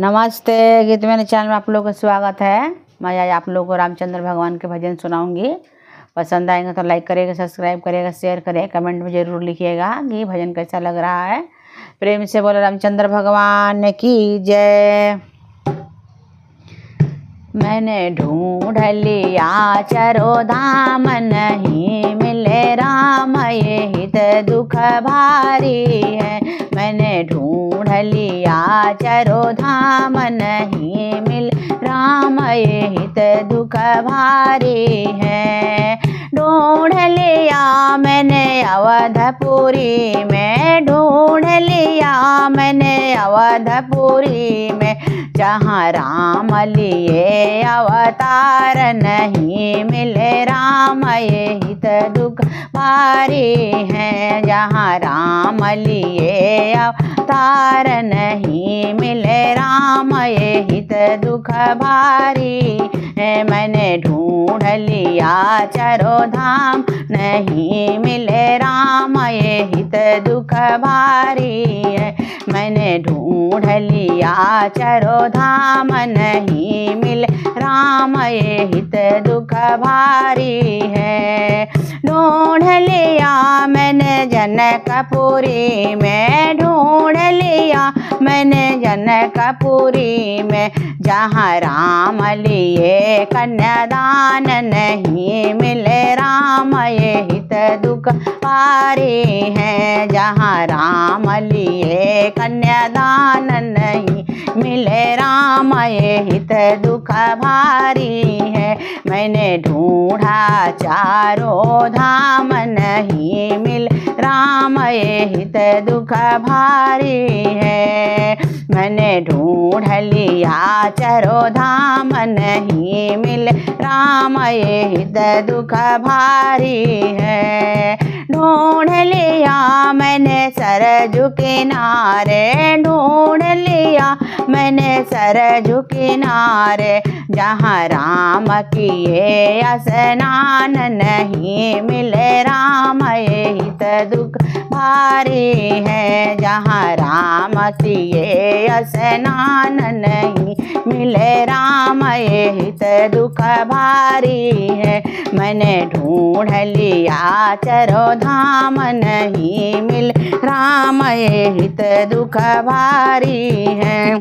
नमस्ते। गीत मेरे चैनल में आप लोगों का स्वागत है। मैं आज आप लोगों को रामचंद्र भगवान के भजन सुनाऊंगी। पसंद आएंगे तो लाइक करिएगा, सब्सक्राइब करिएगा, शेयर करिएगा, कमेंट में ज़रूर लिखिएगा कि ये भजन कैसा लग रहा है। प्रेम से बोलो रामचंद्र भगवान की जय। मैंने ढूंढ लिया चारों धाम, नहीं मिले राम ये हित दुख भारी है। मैंने ढूंढ लिया चारों धाम, नहीं मिल राम ये हित दुख भारी है। ढूंढ लिया मैंने अवधपुरी में, ढूंढ लिया मैंने अवधपुरी में, जहाँ राम लिए अवतार, नहीं मिले राम ये हित दुख भारी है। जहाँ राम लिए अवतार, नहीं मिले राम ये हित दुख भारी है। मैंने ढूंढ लिया चारों धाम, नहीं मिले राम ये हित दुख भारी है। मैंने ढूंढ लिया चारों धाम, नहीं मिले राम ये हित दुख भारी है। ढूंढ लिया मैंने जनकपुरी में, ढूंढ लिया मैंने जनकपुरी में, जहाँ राम लिए कन्यादान, नहीं मिले राम ये हित दुख भारी है। जहाँ राम लिए कन्यादान, नहीं मिले राम ये हित दुख भारी है। मैंने ढूंढा चारों धाम, नहीं मिल राम ये हित दुख भारी है। मैंने ढूंढ लिया चारों धाम, नहीं मिल राम ये हित दुख भारी है। ढूंढ लिया मैंने सरजू किनारे, ढूंढ लिया मैंने सरजू किनारे, जहाँ राम किए स्नान, नहीं मिले राम ये हित दुख भारी है। जहाँ राम किए स्नान, नहीं मिले राम ये हित दुख भारी है। मैंने ढूंढ लिया चारों धाम, नहीं मिल राम ये हित दुख भारी है।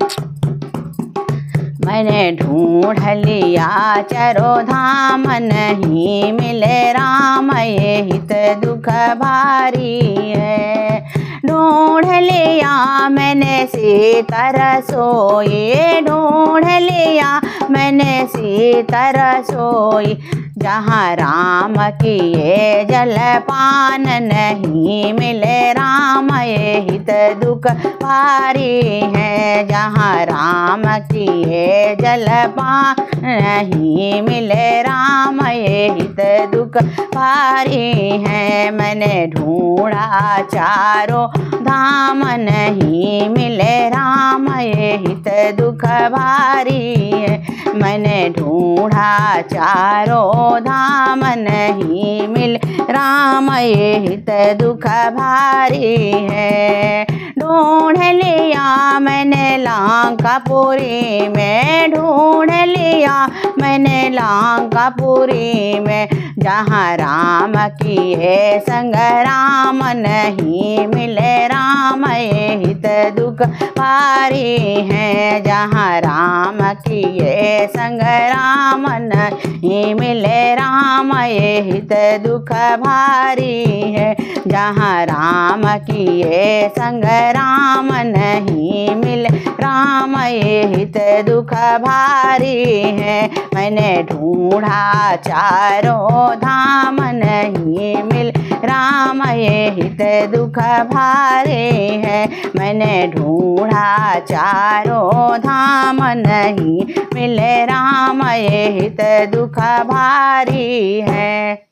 मैंने ढूंढ लिया चारों धाम, नहीं मिले राम ये हित दुख भारी है। ढूंढ लिया मैंने सीता रसोई, ढूंढ लिया मैंने सीता रसोई, जहाँ राम किए जलपान, नहीं मिले राम ये हित दुख भारी है। जहाँ राम किए जलपान, नहीं मिले राम ये हित दुख भारी है। मैंने ढूंढा चारों धाम, नहीं मिले राम ये हित दुख भारी है। मैंने ढूंढा चारों धाम, नहीं मिल राम ये हित दुख भारी है। ढूंढ लिया मैंने लंकापुरी में, ढूंढ लिया मैंने लंकापुरी में, जहाँ राम किए संग्राम, नहीं मिले राम ये हित दुख भारी है। जहाँ राम किए संग्राम, नहीं मिले राम ये हित दुख भारी है। जहाँ राम किए संग्राम, नहीं मिले राम ये हित दुख भारी है। मैंने ढूंढा चारों धाम, नहीं मिल राम ये हित दुख भारी है। मैंने ढूंढा चारों धाम, नहीं मिले राम ये हित दुख भारी है।